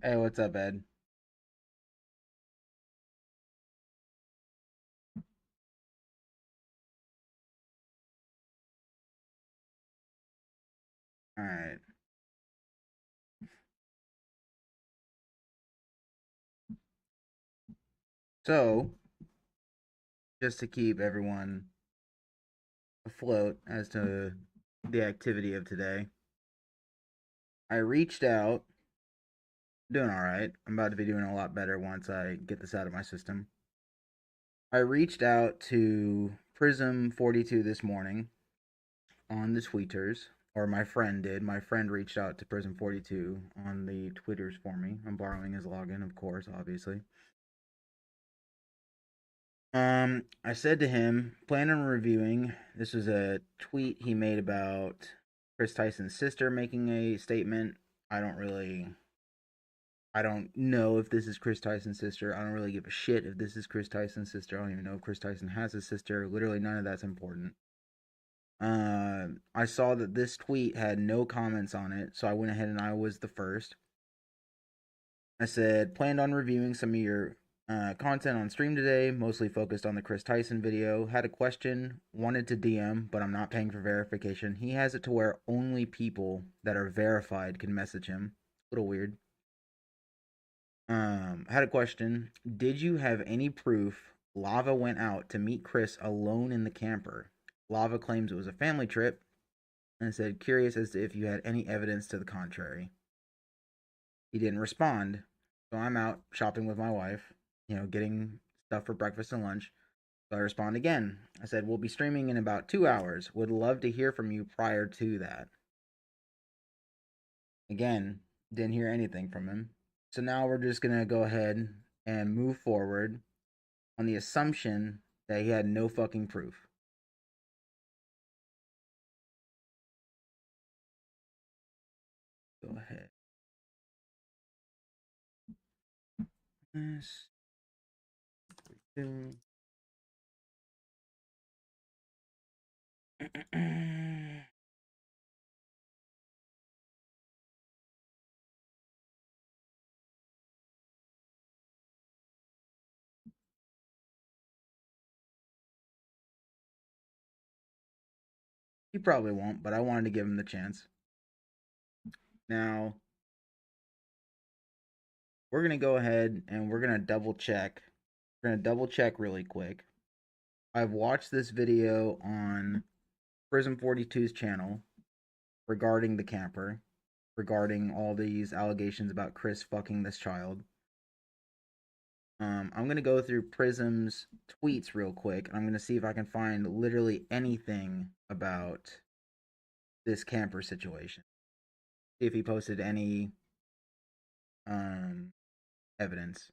Hey, what's up, Ed? All right. So, just to keep everyone afloat as to the activity of today, I reached out, doing all right. I'm about to be doing a lot better once I get this out of my system. I reached out to Prism42 this morning on the tweeters, or my friend did. My friend reached out to Prism42 on the twitters for me. I'm borrowing his login, of course, obviously. I said to him, plan on reviewing. This was a tweet he made about Chris Tyson's sister making a statement. I don't know if this is Chris Tyson's sister. I don't really give a shit if this is Chris Tyson's sister. I don't even know if Chris Tyson has a sister. Literally, none of that's important. I saw that this tweet had no comments on it, so I went ahead and I was the first. I said, planned on reviewing some of your content on stream today, mostly focused on the Chris Tyson video. Had a question, wanted to DM, but I'm not paying for verification. He has it to where only people that are verified can message him. A little weird. Had a question. Did you have any proof Lava went out to meet Chris alone in the camper? Lava claims it was a family trip and said, curious as to if you had any evidence to the contrary. He didn't respond. So I'm out shopping with my wife, getting stuff for breakfast and lunch. So I respond again. I said, we'll be streaming in about 2 hours. Would love to hear from you prior to that. Again, didn't hear anything from him. So now we're just going to go ahead and move forward on the assumption that he had no fucking proof. Go ahead. Yes. He probably won't, but I wanted to give him the chance. Now, we're going to go ahead and we're going to double check. We're going to double check really quick. I've watched this video on Prism42's channel regarding the camper, regarding all these allegations about Chris fucking this child. I'm going to go through Prism's tweets real quick, and I'm going to see if I can find literally anything about this camper situation. See if he posted any um, evidence.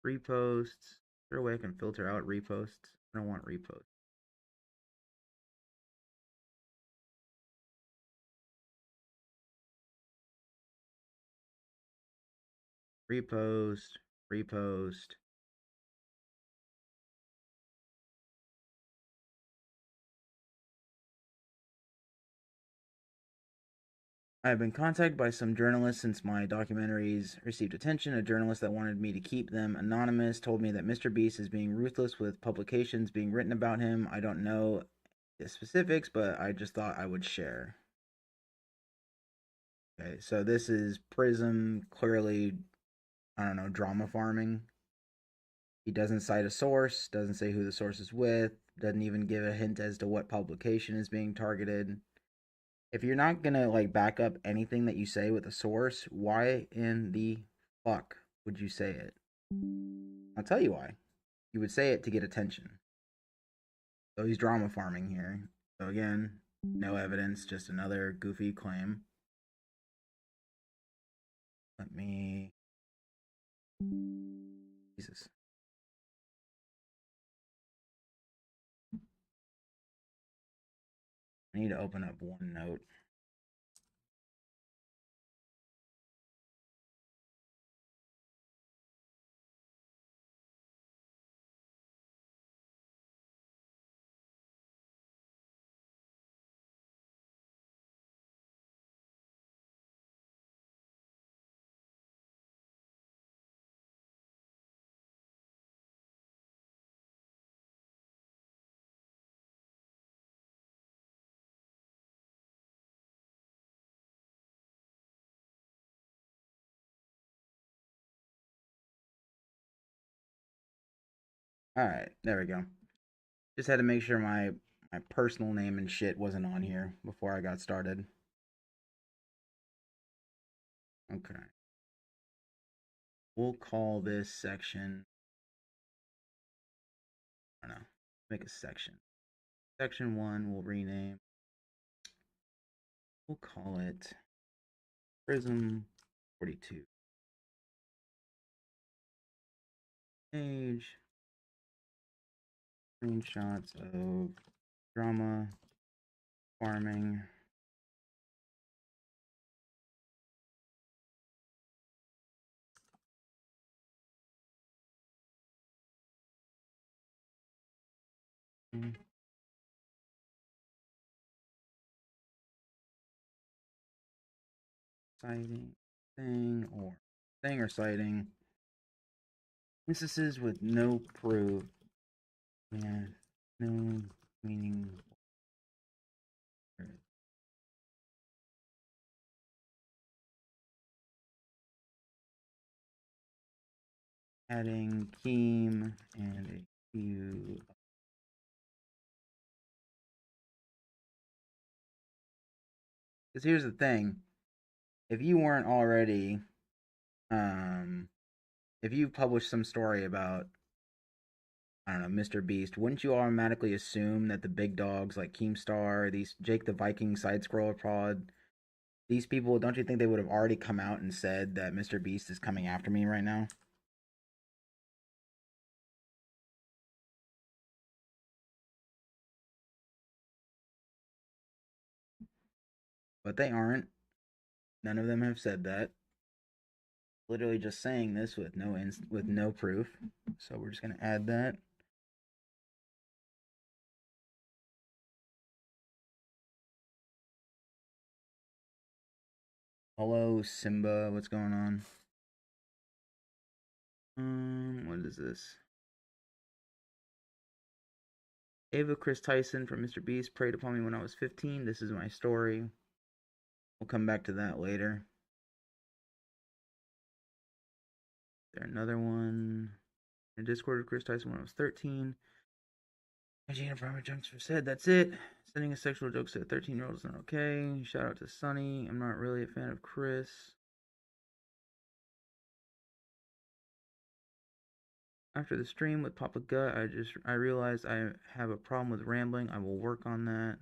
Reposts. Is there a way I can filter out reposts? I don't want reposts. Repost. Repost. I have been contacted by some journalists since my documentaries received attention. A journalist that wanted me to keep them anonymous told me that Mr. Beast is being ruthless with publications being written about him. I don't know the specifics, but I just thought I would share. Okay, so this is Prism clearly, I don't know, drama farming. He doesn't cite a source, doesn't say who the source is with, doesn't even give a hint as to what publication is being targeted. If you're not gonna like back up anything that you say with a source, why in the fuck would you say it? I'll tell you why. You would say it to get attention. So he's drama farming here. So again, no evidence, just another goofy claim. Let me. Jesus. I need to open up OneNote. All right, there we go. Just had to make sure my personal name and shit wasn't on here before I got started. Okay. We'll call this section, I don't know, make a section. Section 1 we'll rename. We'll call it Prism42. Page. Screenshots of drama farming. Citing thing or citing instances with no proof and no meaning. Adding Keem and a few. Because here's the thing: if you weren't already, um, if you published some story about, I don't know, Mr. Beast, wouldn't you automatically assume that the big dogs like Keemstar, these Jake the Viking side scroller prod, these people, don't you think they would have already come out and said that Mr. Beast is coming after me right now? But they aren't. None of them have said that. Literally just saying this with no proof. So we're just gonna add that. Hello, Simba. What's going on? What is this? Ava Chris Tyson from Mr. Beast preyed upon me when I was 15. This is my story. We'll come back to that later. There another one. In Discord with Chris Tyson when I was 13. Gina Private Junks said that's it. Sending a sexual jokes to a 13-year-old is not okay. Shout out to Sunny. I'm not really a fan of Chris. After the stream with Papa Gut, I realized I have a problem with rambling. I will work on that.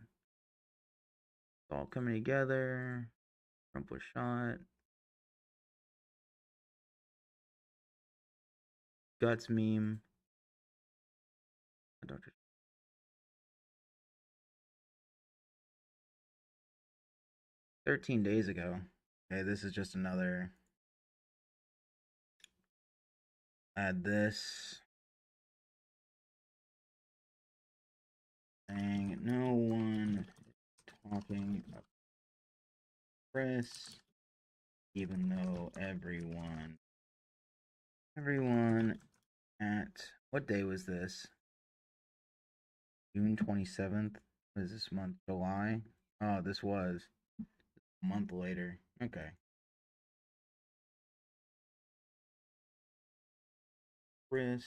It's all coming together. Trump was shot. Guts meme. Doctor. 13 days ago. Okay, this is just another. Add this. Saying no one is talking about Chris, even though everyone at, what day was this? June 27th? What is this month? July? Oh, this was a month later. Okay. Chris.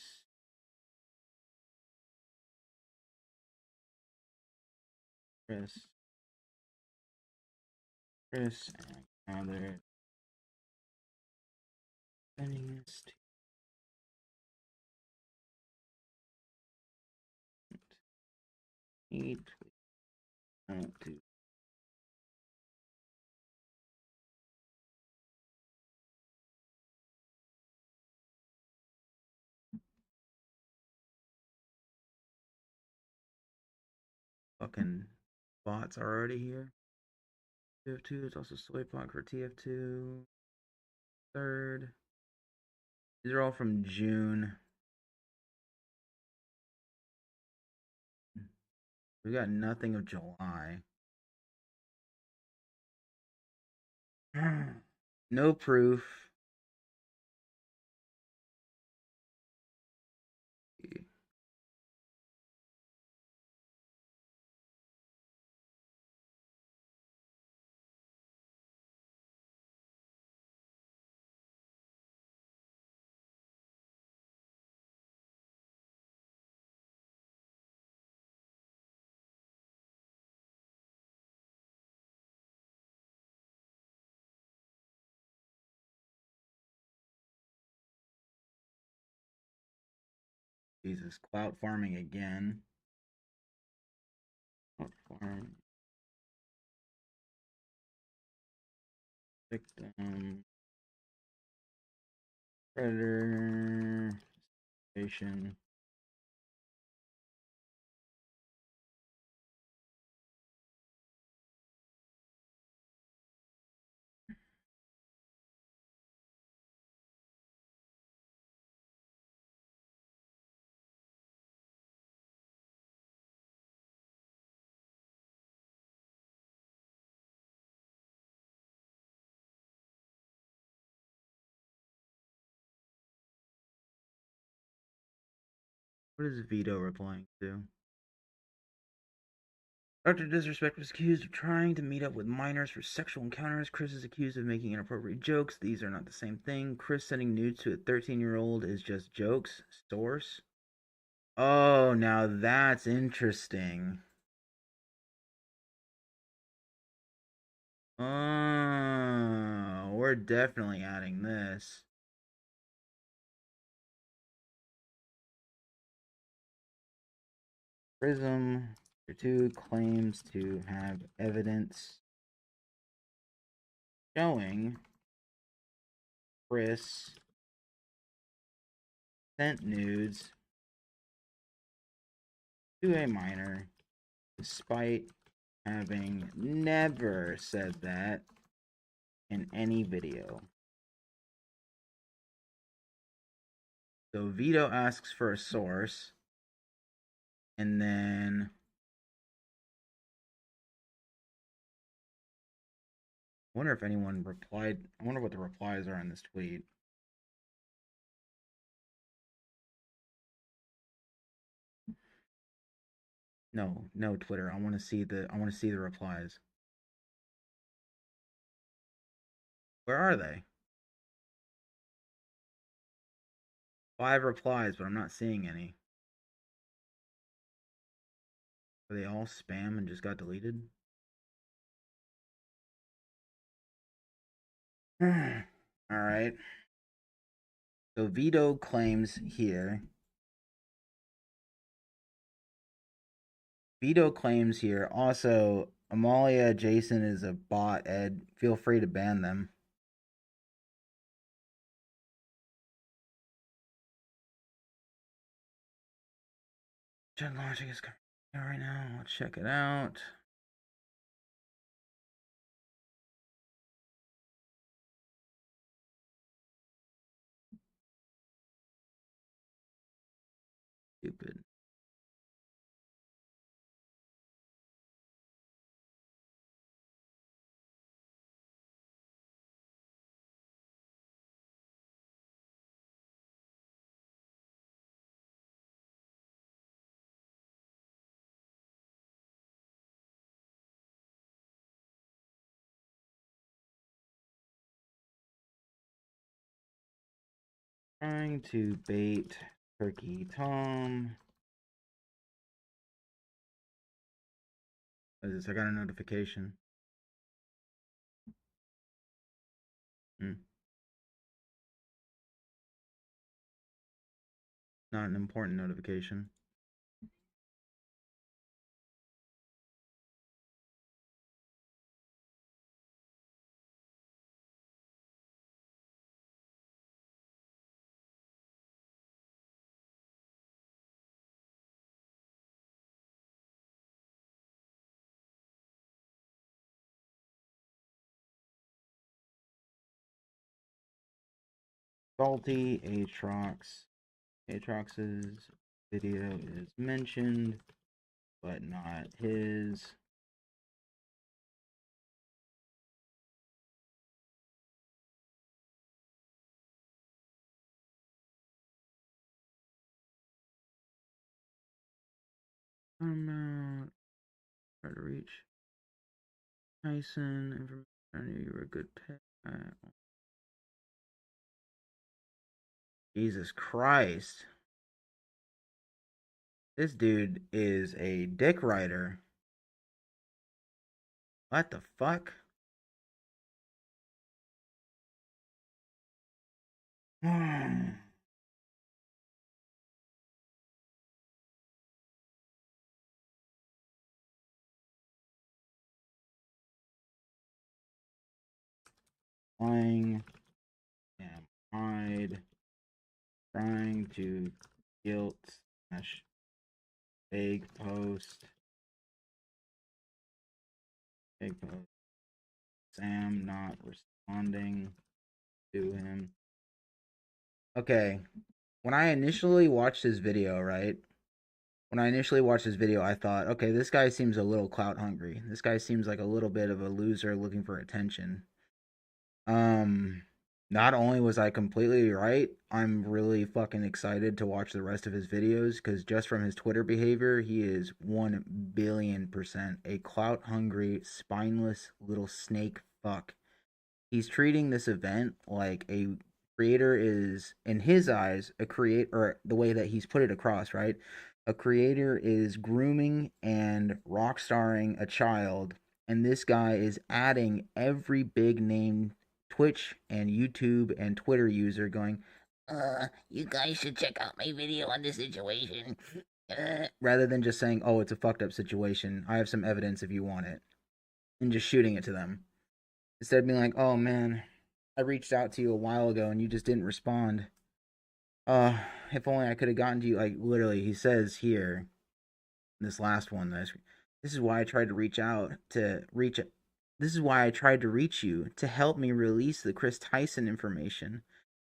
Chris. Chris and other feminist need to fucking bots are already here. TF2 is also Soypunk for TF2. Third. These are all from June. We got nothing of July. No proof. Jesus, clout farming again. Clout farm. Victim. Predator. Station. What is Vito replying to? Dr. Disrespect was accused of trying to meet up with minors for sexual encounters. Chris is accused of making inappropriate jokes. These are not the same thing. Chris sending nudes to a 13-year-old is just jokes. Source? Oh, now that's interesting. Oh, we're definitely adding this. Prism42 claims to have evidence showing Chris sent nudes to a minor despite having never said that in any video. So Vito asks for a source, and then I wonder if anyone replied. I wonder what the replies are in this tweet. No, no Twitter. I want to see the replies. Where are they? 5 replies, but I'm not seeing any. Are they all spam and just got deleted? All right. So Vito claims here. Vito claims here. Also, Amalia Jason is a bot. Ed, feel free to ban them. Jet launching is coming right now. Let's check it out. Stupid. Trying to bait Turkey Tom. What is this? I got a notification. Not an important notification. Salty Atrox. Atrox's video is mentioned, but not his. I'm try to reach Tyson. I knew you were a good pick. Jesus Christ. This dude is a dick rider. What the fuck? Lying and hide, trying to guilt slash fake post, Sam not responding to him. Okay, when I initially watched his video, right? When I initially watched his video, I thought, okay, this guy seems a little clout hungry. This guy seems like a little bit of a loser looking for attention. Um, Not only was I completely right, I'm really fucking excited to watch the rest of his videos because just from his Twitter behavior, he is 1,000,000,000% a clout hungry, spineless little snake fuck. He's treating this event like a creator is, in his eyes, a create or the way that he's put it across, right? A creator is grooming and rock starring a child, and this guy is adding every big name Twitch and YouTube and Twitter user going, you guys should check out my video on this situation. Rather than just saying, oh, it's a fucked up situation. I have some evidence if you want it. And just shooting it to them. Instead of being like, oh man, I reached out to you a while ago and you just didn't respond. Uh, if only I could have gotten to you. Like, literally, he says here, this last one, this is why I tried to reach out to reach. This is why I tried to reach you to help me release the Chris Tyson information.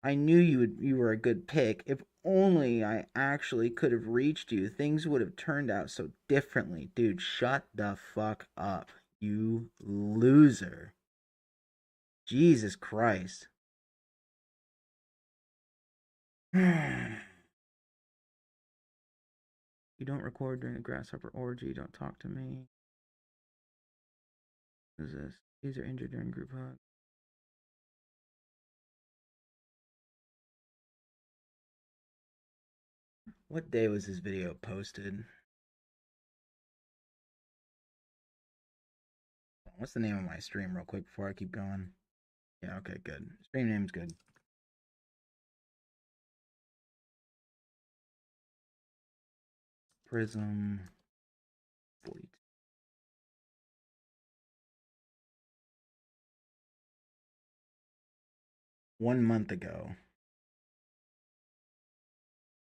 I knew you were a good pick. If only I actually could have reached you, things would have turned out so differently. Dude, shut the fuck up, you loser. Jesus Christ. You don't record during the grasshopper orgy. Don't talk to me. What is this? These are injured during group hug. What day was this video posted? What's the name of my stream, real quick, before I keep going? Yeah, okay, good. Stream name's good. Prism 42. 1 month ago.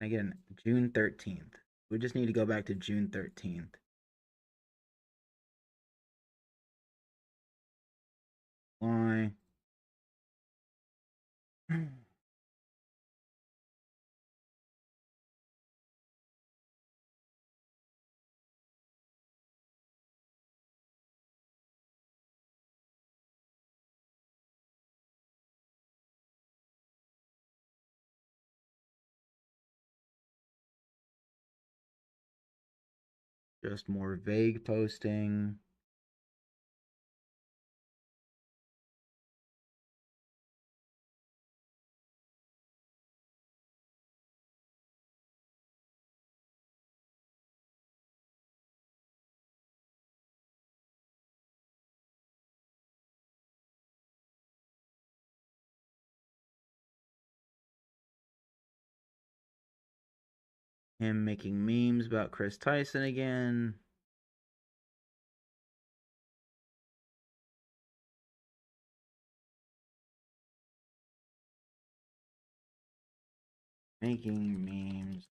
Again, June 13th. We just need to go back to June 13th. Why? Just more vague posting. Him making memes about Chris Tyson again. Making memes.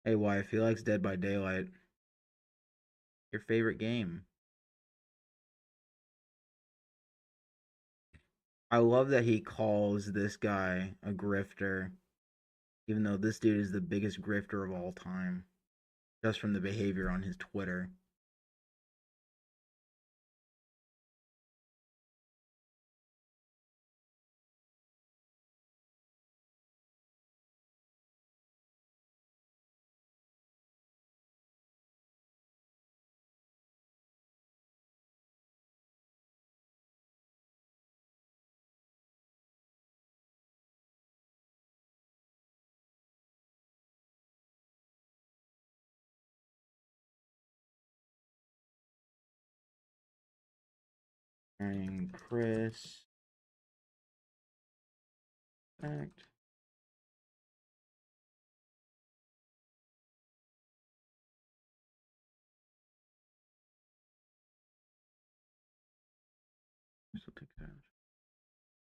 Hey, wife, he likes Dead by Daylight. Your favorite game. I love that he calls this guy a grifter, even though this dude is the biggest grifter of all time, just from the behavior on his Twitter. And Chris. Act.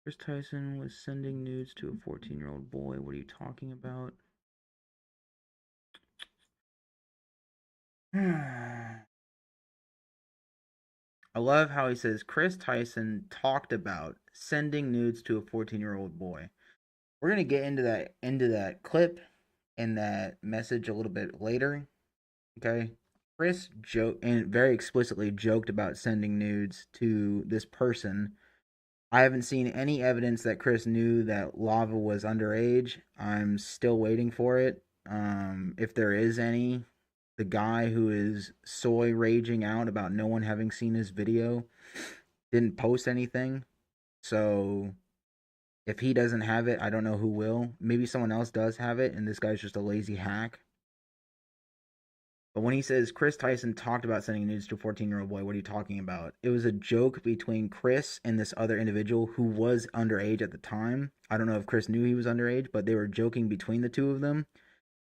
Chris Tyson was sending nudes to a 14-year-old boy. What are you talking about? I love how he says Chris Tyson talked about sending nudes to a 14-year-old boy. We're gonna get into that clip and that message a little bit later. Okay. Chris joked and very explicitly joked about sending nudes to this person. I haven't seen any evidence that Chris knew that Lava was underage. I'm still waiting for it. If there is any, the guy who is soy raging out about no one having seen his video didn't post anything. So if he doesn't have it, I don't know who will. Maybe someone else does have it, and this guy's just a lazy hack. But when he says Chris Tyson talked about sending nudes to a 14-year-old boy, what are you talking about? It was a joke between Chris and this other individual who was underage at the time. I don't know if Chris knew he was underage, but they were joking between the two of them.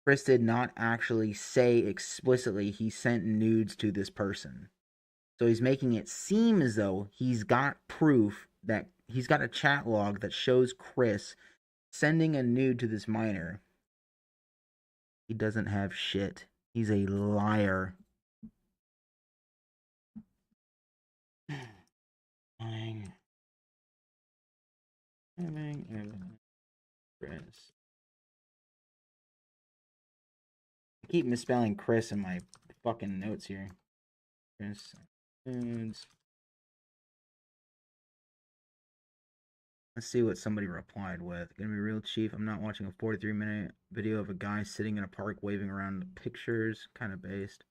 Chris did not actually say explicitly he sent nudes to this person. So he's making it seem as though he's got proof that he's got a chat log that shows Chris sending a nude to this minor. He doesn't have shit. He's a liar. Having Chris. I keep misspelling Chris in my fucking notes here. Chris nudes. Let's see what somebody replied with. Gonna be real, Chief. I'm not watching a 43-minute video of a guy sitting in a park waving around the pictures. Kind of based.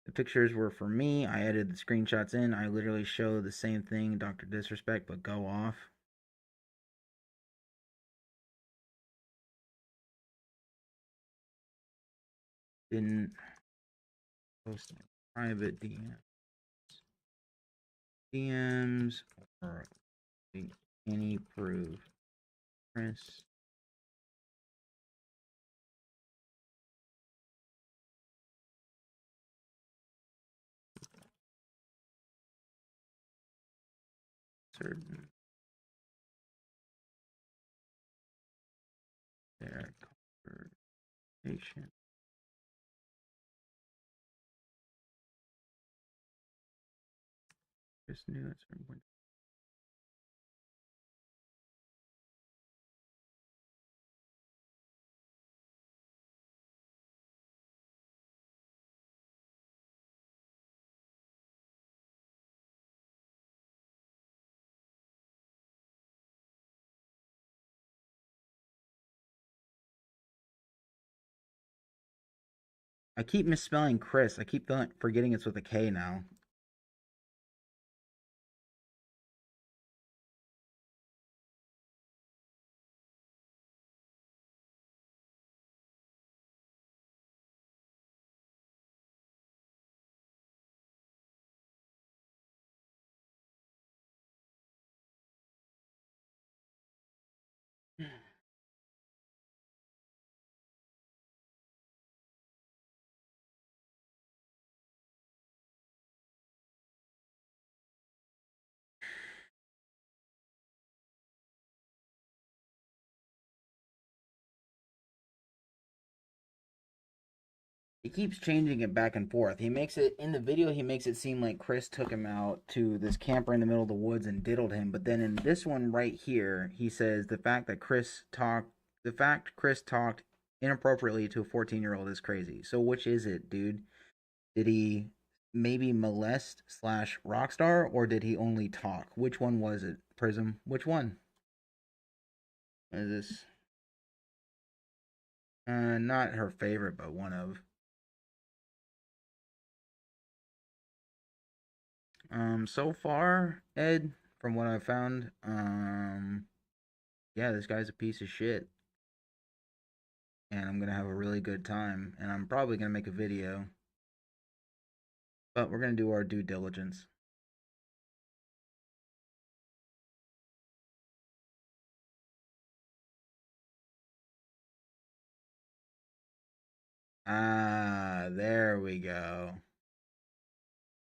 The pictures were for me. I edited the screenshots in. I literally show the same thing, Dr. Disrespect, but go off. Didn't post my private DMs or any proof. Chris. Certain their conversation. Chris knew at certain point. I keep misspelling Chris. I keep forgetting it's with a K now. He keeps changing it back and forth. He makes it in the video. He makes it seem like Chris took him out to this camper in the middle of the woods and diddled him. But then in this one right here, he says the fact Chris talked inappropriately to a 14-year-old is crazy. So which is it, dude? Did he maybe molest slash rockstar, or did he only talk? Which one was it, Prism? Which one? What is this? Not her favorite, but one of. So far, Ed, from what I've found, yeah, this guy's a piece of shit. And I'm gonna have a really good time. And I'm probably gonna make a video. But we're gonna do our due diligence. Ah, there we go.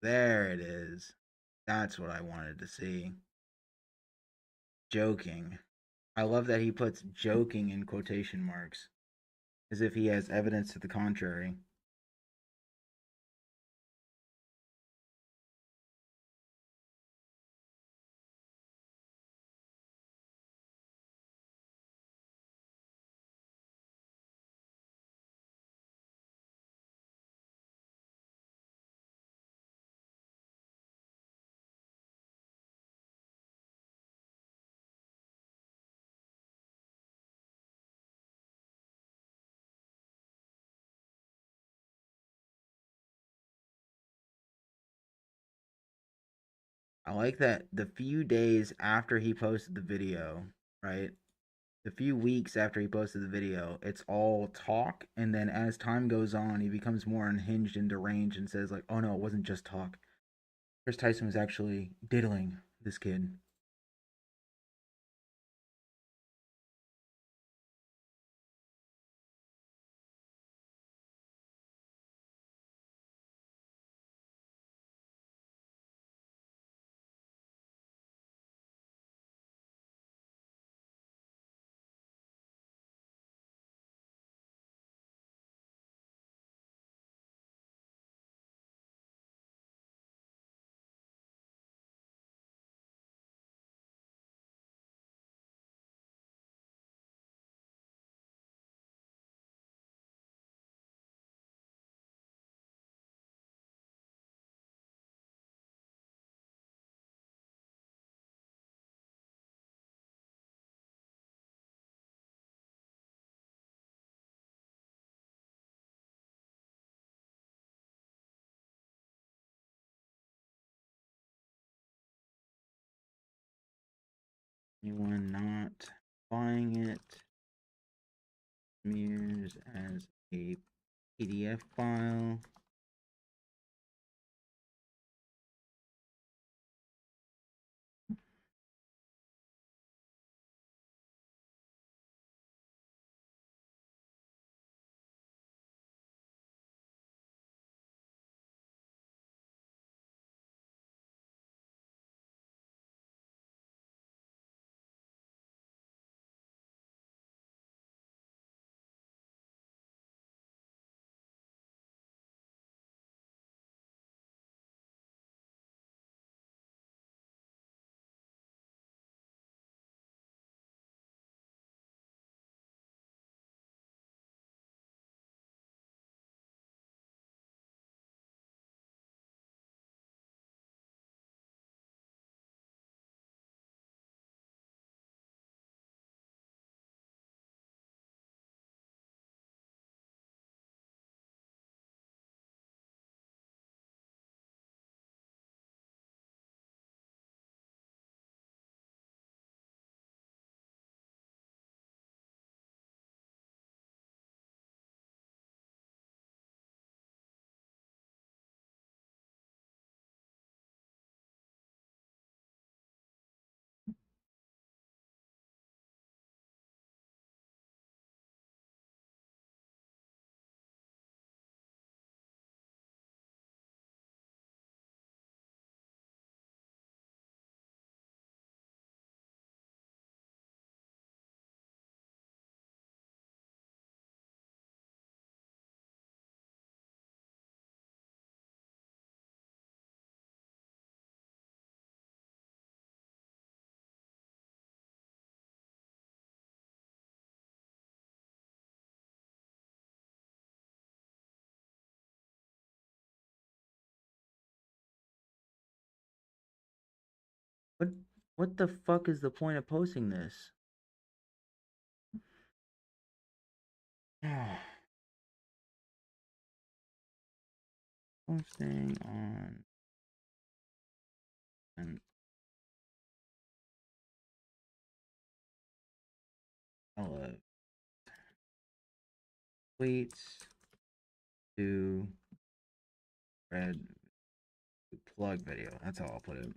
There it is. That's what I wanted to see. Joking. I love that he puts joking in quotation marks, as if he has evidence to the contrary. I like that the few days after he posted the video, right? The few weeks after he posted the video, it's all talk, and then as time goes on, he becomes more unhinged and deranged and says like, "Oh no, it wasn't just talk. Chris Tyson was actually diddling this kid." Anyone not buying it smears as a PDF file. What what the fuck is the point of posting this? Posting on and hello tweets to red plug video. That's how I'll put it.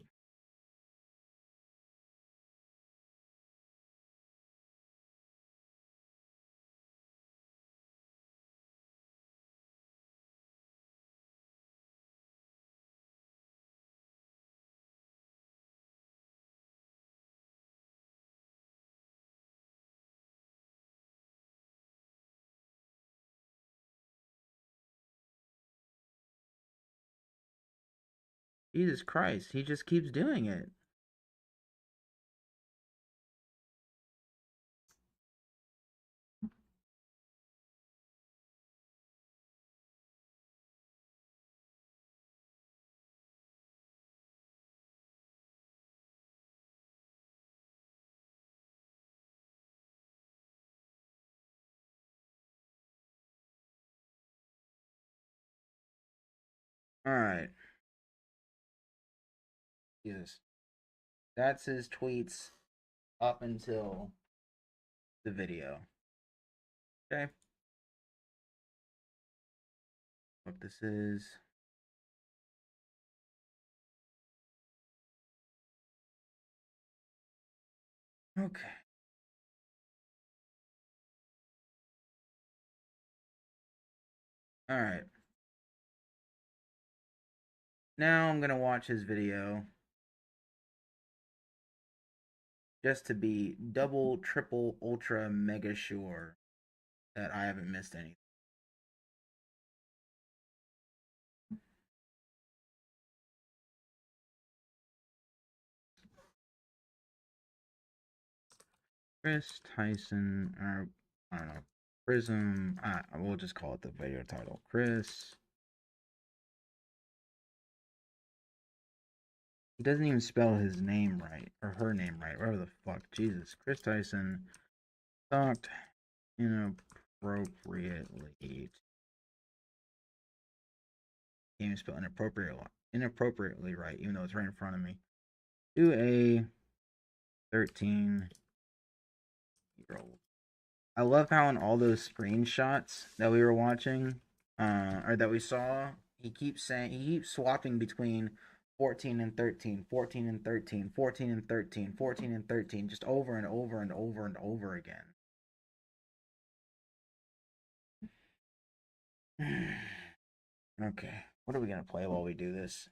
Jesus Christ, he just keeps doing it. Alright. Jesus. That's his tweets up until the video. Okay. What this is. Okay. Alright. Now I'm gonna watch his video just to be double, triple, ultra, mega sure that I haven't missed anything. Chris Tyson, or I don't know, Prism. We'll just call it the video title. Chris. He doesn't even spell his name right or her name right. Whatever the fuck. Jesus. Chris Tyson talked inappropriately. Can't even spell inappropriately right, even though it's right in front of me. To a 13-year-old. I love how in all those screenshots that we were watching, or that we saw, he keeps swapping between 14 and 13, 14 and 13, 14 and 13, 14 and 13, just over and over and over and over again. Okay, what are we gonna play while we do this?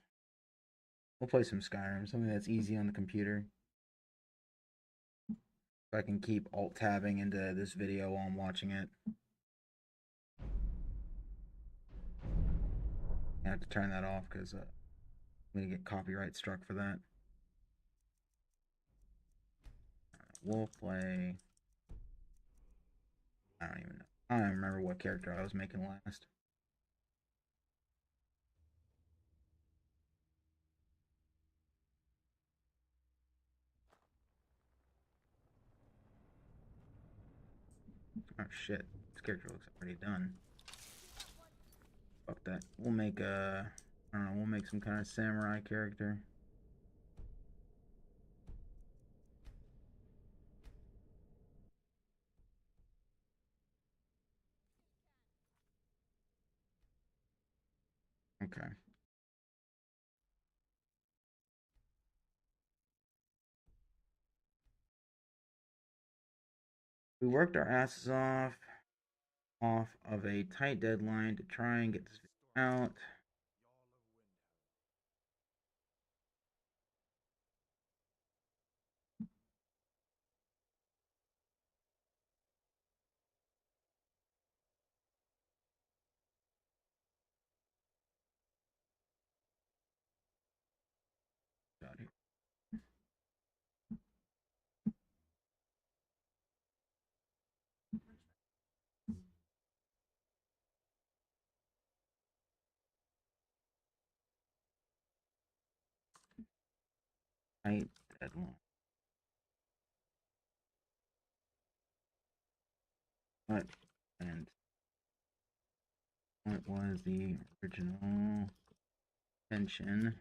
We'll play some Skyrim, something that's easy on the computer. So I can keep alt tabbing into this video while I'm watching it. I have to turn that off because I'm gonna get copyright struck for that. We'll play. I don't even know. I don't even remember what character I was making last. Oh shit, this character looks already done. Fuck that. We'll make I don't know, we'll make some kind of samurai character. Okay. We worked our asses off of a tight deadline to try and get this out. Out here. Tight deadline. What and what was the original intention?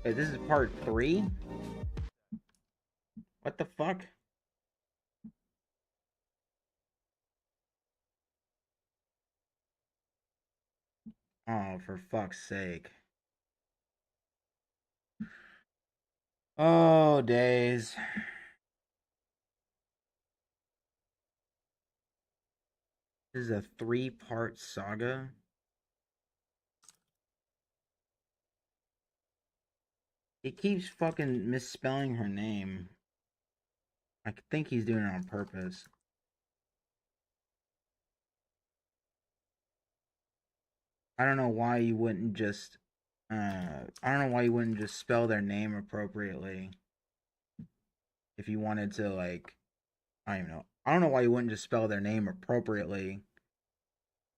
Wait, this is part 3? What the fuck? Oh, for fuck's sake. Oh, days. This is a 3-part saga. He keeps fucking misspelling her name. I think he's doing it on purpose. I don't know why you wouldn't just I don't know why you wouldn't just spell their name appropriately if you wanted to, like, I don't even know. I don't know why you wouldn't just spell their name appropriately.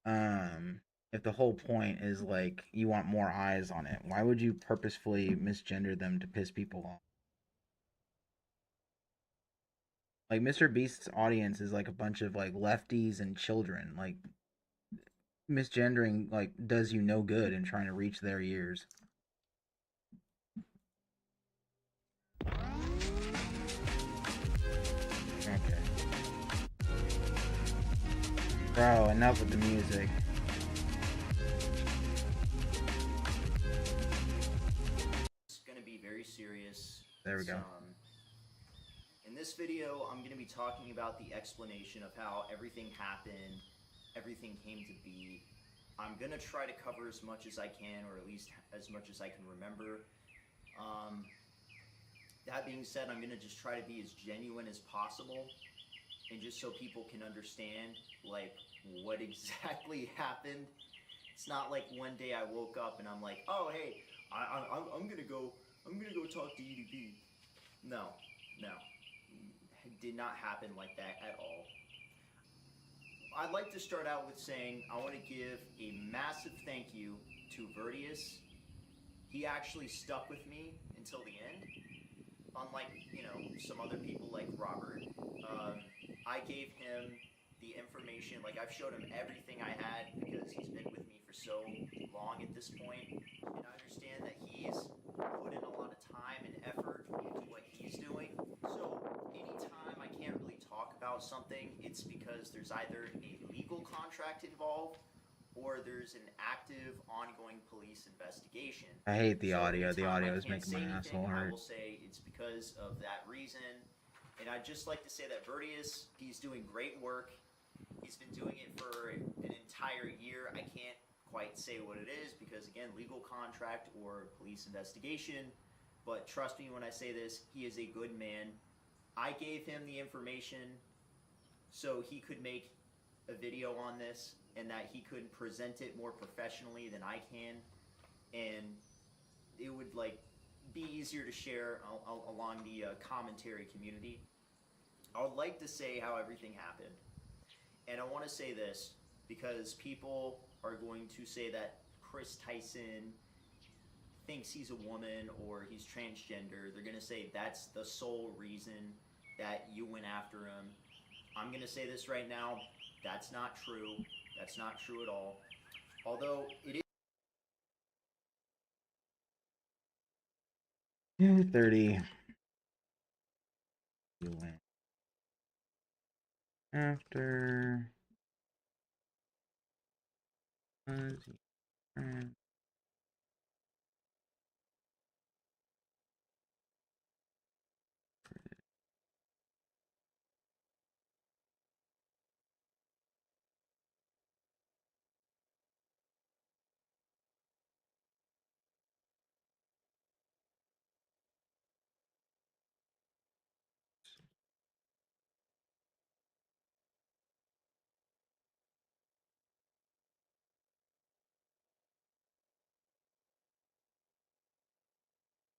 Um if the whole point is like you want more eyes on it. Why would you purposefully misgender them to piss people off? Like Mr. Beast's audience is like a bunch of like lefties and children. Like misgendering like does you no good in trying to reach their ears. Okay. Bro, enough with the music. It's going to be very serious. There we go. In this video, I'm going to be talking about the explanation of how everything happened, everything came to be. I'm going to try to cover as much as I can, or at least as much as I can remember. That being said, I'm going to just try to be as genuine as possible, and just so people can understand, like, what exactly happened. It's not like one day I woke up and I'm like, oh, hey, I'm gonna go talk to EDP. No, it did not happen like that at all. I'd like to start out with saying I want to give a massive thank you to Vertius. He actually stuck with me until the end. Unlike, some other people like Robert, I gave him the information. Like, I've showed him everything I had because he's been with me for so long at this point, and I understand that he's put in a lot of time and effort into what he's doing. So anytime I can't really talk about something, it's because there's either a legal contract involved or there's an active, ongoing police investigation. I hate the So audio. The anytime I audio is can't making say my asshole anything, I hurt. will say it's because of that reason. And I'd just like to say that Vertius, he's doing great work. He's been doing it for an entire year. I can't quite say what it is because, again, legal contract or police investigation. But trust me when I say this, he is a good man. I gave him the information so he could make a video on this and that he could present it more professionally than I can. And it would, like, be easier to share along the commentary community. I would like to say how everything happened. And I want to say this because people are going to say that Chris Tyson thinks he's a woman or he's transgender. They're going to say that's the sole reason that you went after him. I'm going to say this right now. That's not true. That's not true at all. Although it is. 2:30. You win. After.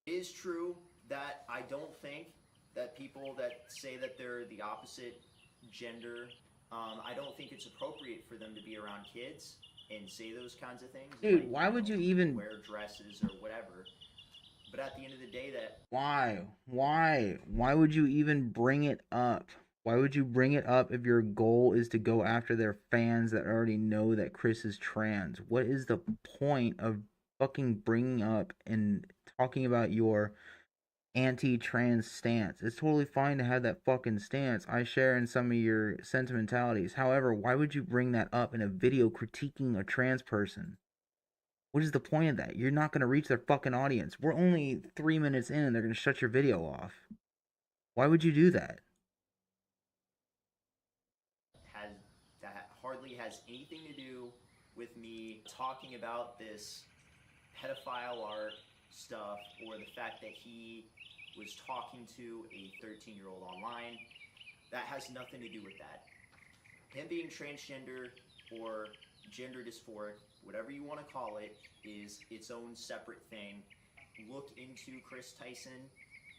It is true that I don't think that people that say that they're the opposite gender, I don't think it's appropriate for them to be around kids and say those kinds of things. Dude, like, why would you even wear dresses or whatever? But at the end of the day, that Why would you even bring it up? Why would you bring it up if your goal is to go after their fans that already know that Chris is trans? What is the point of fucking bringing up and talking about your anti-trans stance. It's totally fine to have that fucking stance. I share in some of your sentimentalities. However, why would you bring that up in a video critiquing a trans person? What is the point of that? You're not going to reach their fucking audience. We're only 3 minutes in and they're going to shut your video off. Why would you do that? has that hardly has anything to do with me talking about this pedophile art stuff or the fact that he was talking to a 13-year-old online. That has nothing to do with that. Him being transgender or gender dysphoric, whatever you want to call it, is its own separate thing. Look into Chris Tyson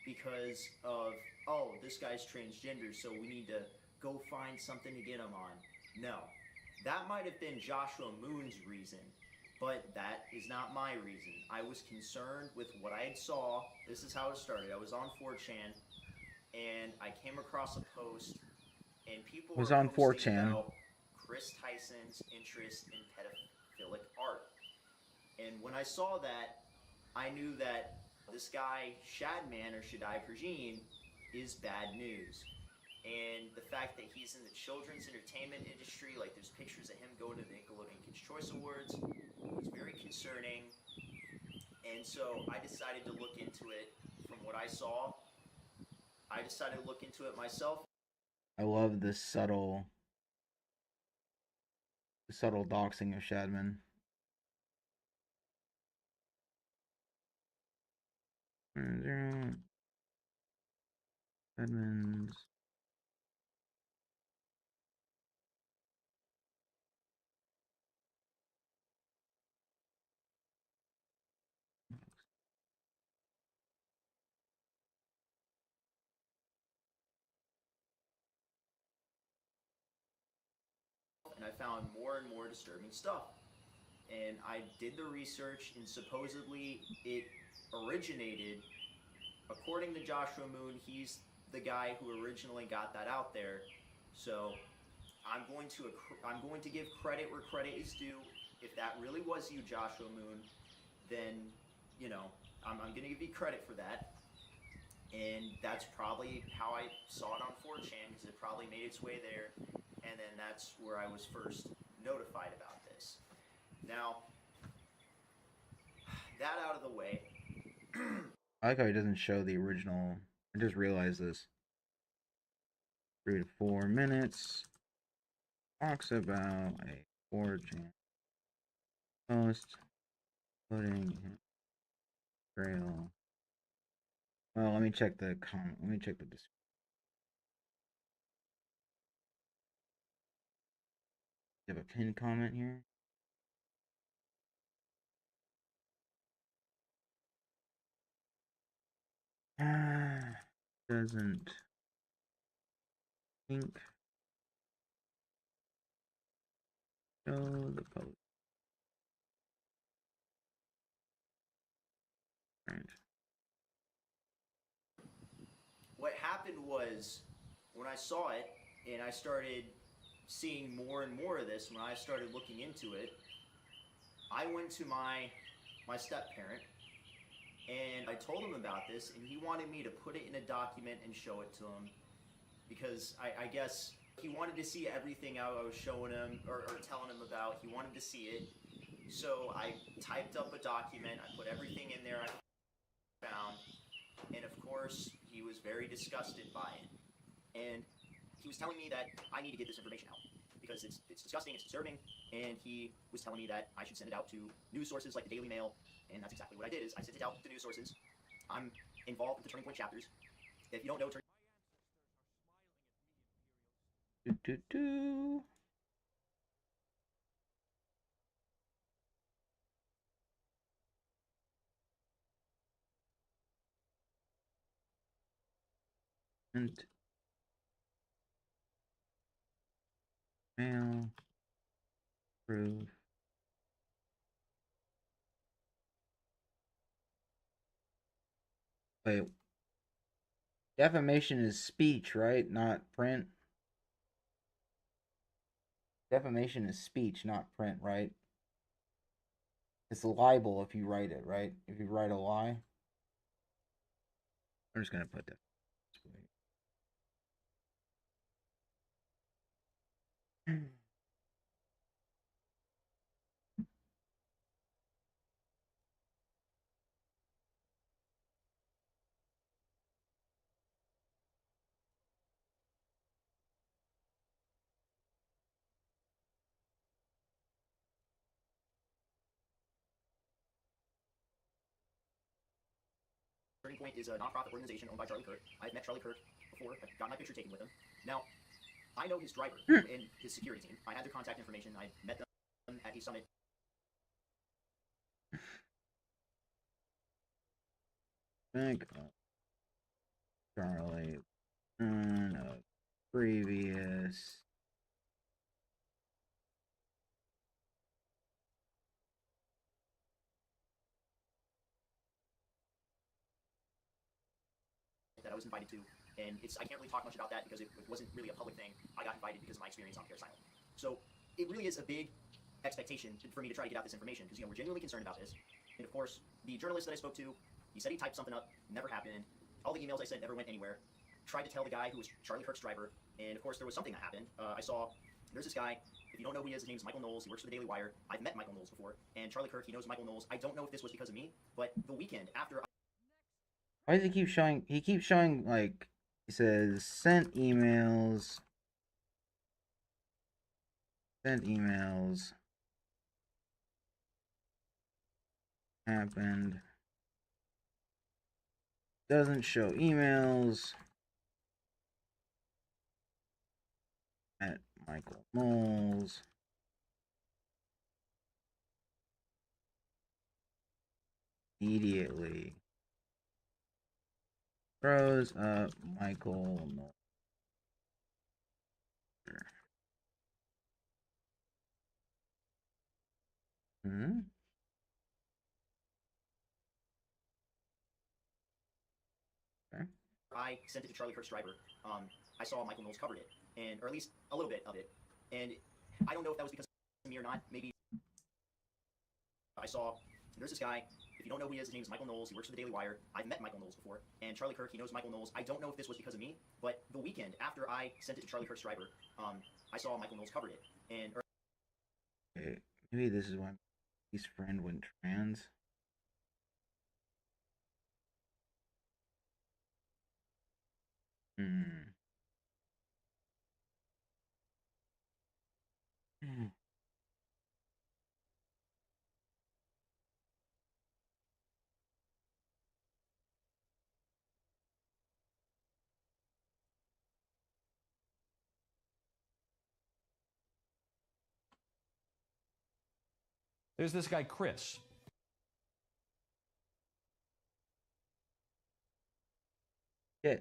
because of, oh, this guy's transgender, so we need to go find something to get him on. No. That might have been Joshua Moon's reason, but that is not my reason. I was concerned with what I had saw. This is how it started. I was on 4chan, and I came across a post, and people It was were on posting 4chan. about Chris Tyson's interest in pedophilic art. And when I saw that, I knew that this guy, Shadman or Shaddai Pergine, is bad news. And the fact that he's in the children's entertainment industry, like there's pictures of him going to the Nickelodeon Kids' Choice Awards, was very concerning. And so I decided to look into it. From what I saw, I decided to look into it myself. I love this subtle doxing of Shadman. Shadman's And I found more and more disturbing stuff. And I did the research, and supposedly it originated, according to Joshua Moon, he's the guy who originally got that out there. So I'm going to give credit where credit is due. If that really was you, Joshua Moon, then you know I'm going to give you credit for that. And that's probably how I saw it on 4chan, because it probably made its way there, and then that's where I was first notified about this. Now, that out of the way. I like how he doesn't show the original. I just realized this. 3 to 4 minutes. Talks about a 4chan post putting trail. Well, let me check the comment. Let me check the description. You have a pinned comment here. Doesn't think show the post. Right. What happened was, when I saw it and I started seeing more and more of this, when I started looking into it, I went to my step parent and I told him about this, and he wanted me to put it in a document and show it to him, because I guess he wanted to see everything I was showing him or telling him about. He wanted to see it. So I typed up a document, I put everything in there I found, and of course he was very disgusted by it. And he was telling me that I need to get this information out because it's disgusting, it's disturbing, and he was telling me that I should send it out to news sources like the Daily Mail, and that's exactly what I did. Is I sent it out to news sources. I'm involved with the Turning Point chapters. If you don't know, Do, do, do. And mail proof. Wait. Defamation is speech, right? Not print. Defamation is speech, not print, right? It's a libel if you write it, right? If you write a lie. I'm just gonna put that. Turning Point is a nonprofit organization owned by Charlie Kirk. I've met Charlie Kirk before. I've got my picture taken with him. Now, I know his driver and his security team. I had their contact information. I met them at a summit. Back up. Charlie. Previous. That I was invited to, and I can't really talk much about that because it wasn't really a public thing. I got invited because of my experience on Care Asylum. So it really is a big expectation for me to try to get out this information because we're genuinely concerned about this. And of course, the journalist that I spoke to, he said he typed something up, never happened. All the emails I sent never went anywhere. Tried to tell the guy who was Charlie Kirk's driver, and of course there was something that happened. I saw there's this guy. If you don't know who he is, his name's Michael Knowles. He works for the Daily Wire. I've met Michael Knowles before, and Charlie Kirk, he knows Michael Knowles. I don't know if this was because of me, but the weekend after. Why does he keep showing? He keeps showing like he says sent emails. Sent emails. Happened. Doesn't show emails. At Michael Knowles. Immediately throws up Michael Knowles. Hmm? Okay. I sent it to Charlie Kirk's driver. I saw Michael Knowles covered it, or at least a little bit of it. And I don't know if that was because of me or not. Maybe I saw there's this guy. If you don't know who he is, his name's Michael Knowles. He works for the Daily Wire. I've met Michael Knowles before, and Charlie Kirk, he knows Michael Knowles. I don't know if this was because of me, but the weekend after I sent it to Charlie Kirk's driver, I saw Michael Knowles covered it, and. Okay. Maybe this is why his friend went trans. Hmm. There's this guy, Chris. Yeah.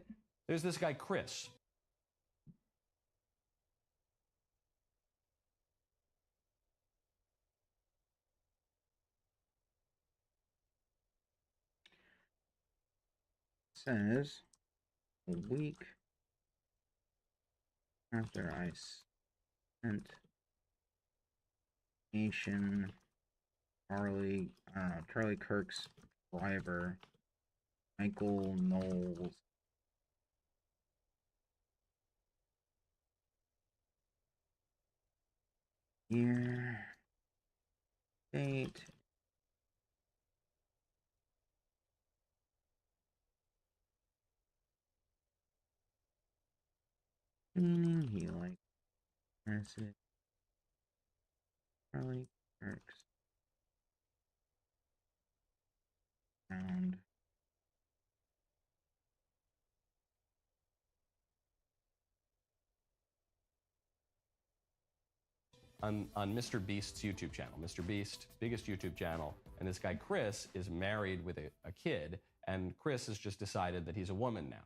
There's this guy, Chris. Says a week after I sent Nation Charlie Kirk's driver Michael Knowles year date meaning he like message Charlie Kirk's found On Mr. Beast's YouTube channel. Mr. Beast, biggest YouTube channel, and this guy Chris is married with a kid, and Chris has just decided that he's a woman now,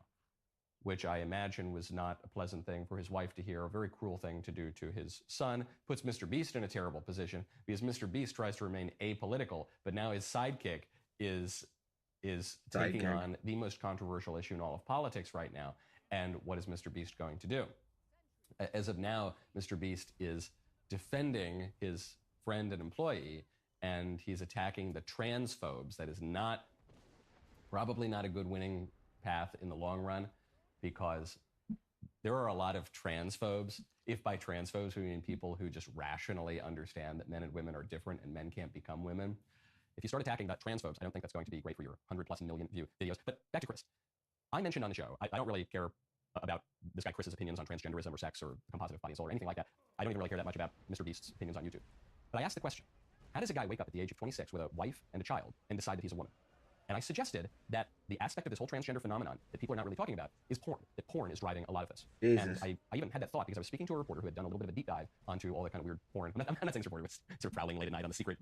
which I imagine was not a pleasant thing for his wife to hear, a very cruel thing to do to his son, puts Mr. Beast in a terrible position because Mr. Beast tries to remain apolitical, but now his sidekick is taking on the most controversial issue in all of politics right now. And what is Mr. Beast going to do? As of now, Mr. Beast is defending his friend and employee, and he's attacking the transphobes. That is probably not a good winning path in the long run, because there are a lot of transphobes. If by transphobes we mean people who just rationally understand that men and women are different and men can't become women, if you start attacking transphobes, I don't think that's going to be great for your 100+ million view videos. But back to Chris. I mentioned on the show, I don't really care about this guy Chris's opinions on transgenderism or sex or compositive body or anything like that. I don't even really care that much about Mr. Beast's opinions on YouTube. But I asked the question, how does a guy wake up at the age of 26 with a wife and a child and decide that he's a woman? And I suggested that the aspect of this whole transgender phenomenon that people are not really talking about is porn, that porn is driving a lot of this. Jesus. And I even had that thought because I was speaking to a reporter who had done a little bit of a deep dive onto all the kind of weird porn. I'm not saying this reporter was sort of prowling late at night on the secret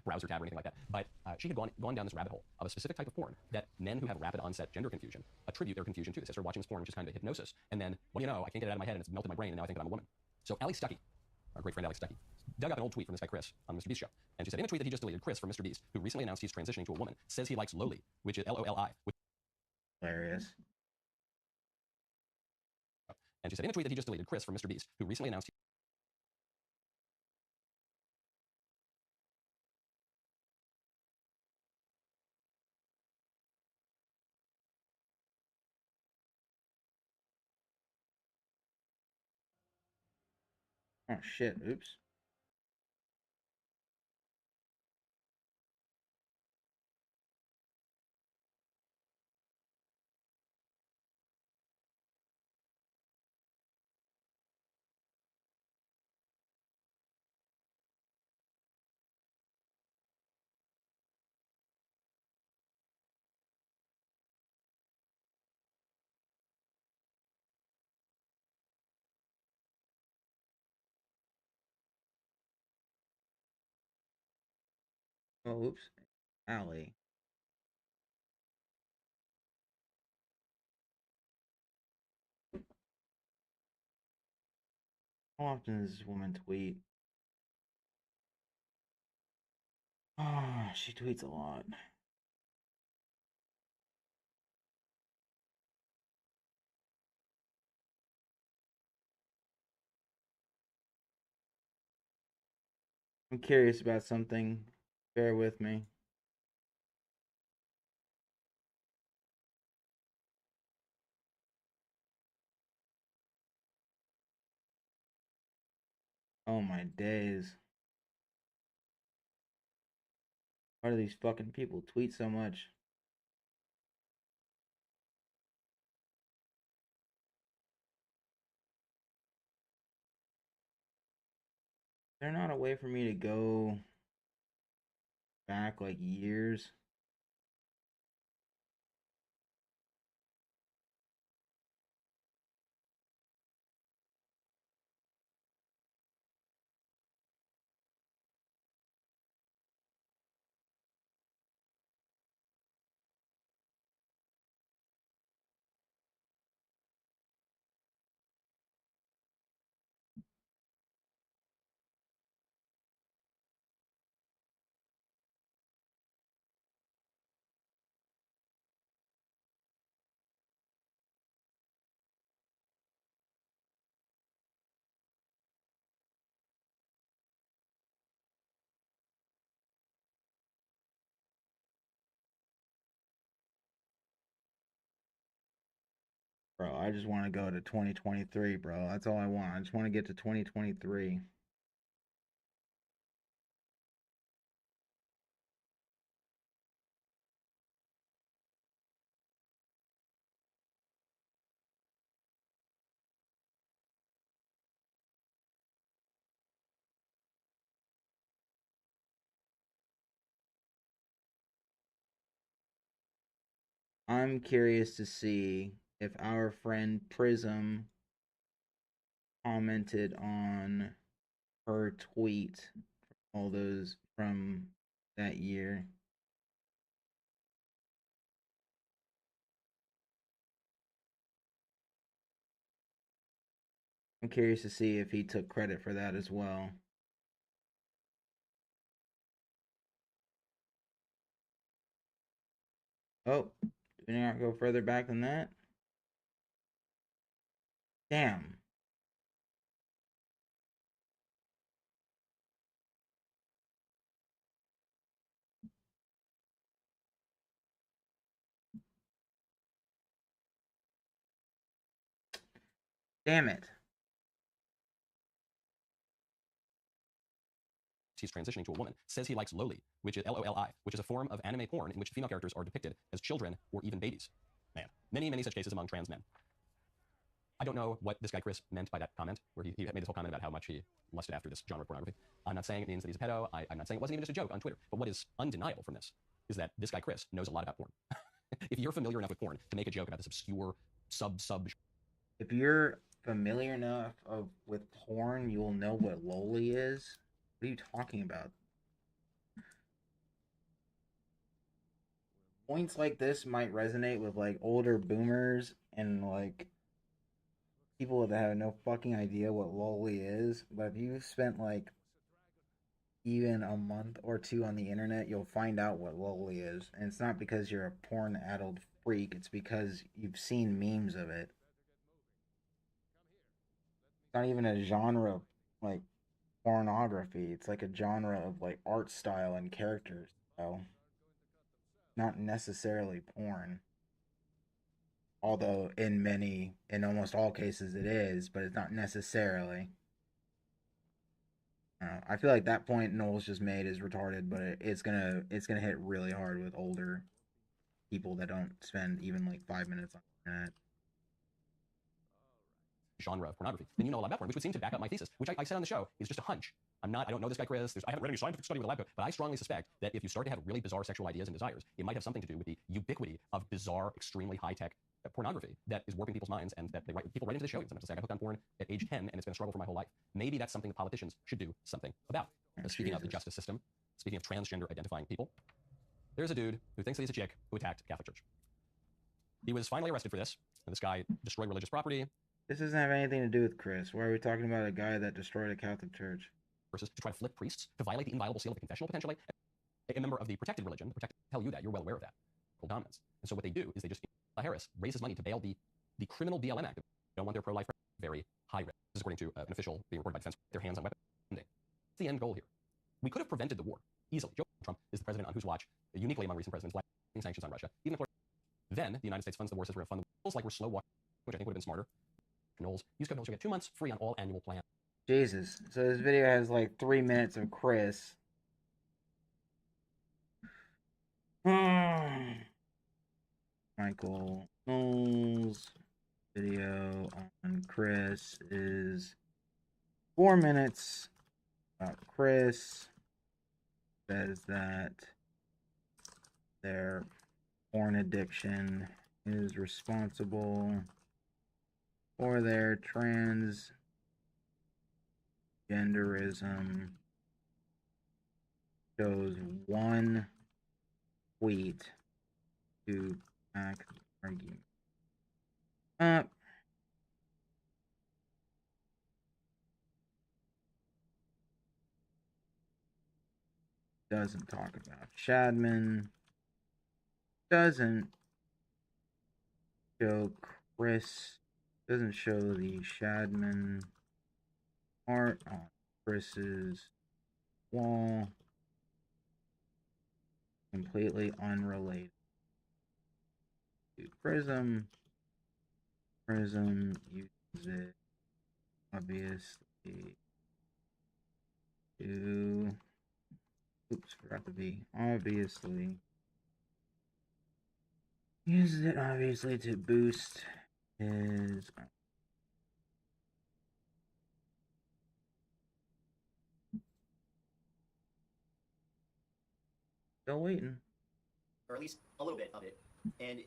browser tab or anything like that, but she had gone down this rabbit hole of a specific type of porn that men who have rapid onset gender confusion attribute their confusion to. They started watching this porn, which is kind of a hypnosis, and then, well, you know, I can't get it out of my head and it's melted my brain and now I think that I'm a woman. So Ali Stuckey, our great friend Alex Stuckey, dug up an old tweet from this guy Chris on Mr. Beast show. And she said, in a tweet that he just deleted, Chris from Mr. Beast, who recently announced he's transitioning to a woman, says he likes Loli, which is Loli. Hilarious. And she said, in a tweet that he just deleted, Chris from Mr. Beast, who recently announced Oh shit, oops. Oh, oops. Allie. How often does this woman tweet? Oh, she tweets a lot. I'm curious about something. Bear with me. Oh my days. Why do these fucking people tweet so much? They're not a way for me to go back like years. Bro, I just want to go to 2023, bro. That's all I want. I just want to get to 2023. I'm curious to see if our friend Prism commented on her tweet, all those from that year. I'm curious to see if he took credit for that as well. Oh, do we not go further back than that? Damn. Damn it. He's transitioning to a woman, says he likes loli, which is LOLI, which is a form of anime porn in which female characters are depicted as children or even babies. Man, many such cases among trans men. I don't know what this guy Chris meant by that comment, where he made this whole comment about how much he lusted after this genre of pornography. I'm not saying it means that he's a pedo. I'm not saying it wasn't even just a joke on Twitter. But what is undeniable from this is that this guy Chris knows a lot about porn. If you're familiar enough with porn to make a joke about this obscure sub If you're familiar enough with porn, you will know what loli is. What are you talking about? Points like this might resonate with like older boomers and like people that have no fucking idea what loli is. But if you've spent like even a month or two on the internet, you'll find out what loli is. And it's not because you're a porn addled freak, it's because you've seen memes of it. It's not even a genre like pornography. It's like a genre of like art style and character style. Not necessarily porn. Although in almost all cases it is, but it's not necessarily. I feel like that point Noel's just made is retarded, but it's gonna hit really hard with older people that don't spend even like 5 minutes on that. genre of pornography, then you know a lot about porn, which would seem to back up my thesis, which I said on the show is just a hunch. I don't know this guy Chris. I haven't read any scientific study with a lab coat, but I strongly suspect that if you start to have really bizarre sexual ideas and desires, it might have something to do with the ubiquity of bizarre, extremely high-tech pornography that is warping people's minds, and that people write into the show. Sometimes say I got hooked on porn at age 10, and it's been a struggle for my whole life. Maybe that's something that politicians should do something about. Speaking of the justice system, speaking of transgender identifying people, there's a dude who thinks that he's a chick who attacked Catholic Church. He was finally arrested for this, and this guy destroyed religious property. This doesn't have anything to do with Chris. Why are we talking about a guy that destroyed a Catholic church? Versus to try to flip priests, to violate the inviolable seal of the confessional, potentially. A member of the protected religion, the protected, tell you that, you're well aware of that. Dominance. And so what they do is they just, Harris raises money to bail the criminal BLM act. They don't want their pro-life very high risk. This is according to an official being reported by defense, their hands on weapons. It's the end goal here. We could have prevented the war easily. Joe Trump is the president on whose watch, uniquely among recent presidents, blasting sanctions on Russia. Even if then the United States funds the war, says we're going to fund the wars like we're slow walking, which I think would have been smarter. Knowles, use code Knowles, you'll get 2 months free on all annual plans. Jesus. So this video has like 3 minutes of Chris. Michael Knowles video on Chris is 4 minutes about Chris. Says that their porn addiction is responsible for their transgenderism. Shows one tweet to back the argument up. Doesn't talk about Shadman. Doesn't show Chris. Doesn't show the Shadman art on Chris's wall. Completely unrelated to Prism. Prism uses it obviously to uses it obviously to boost his still waiting. Or at least a little bit of it. And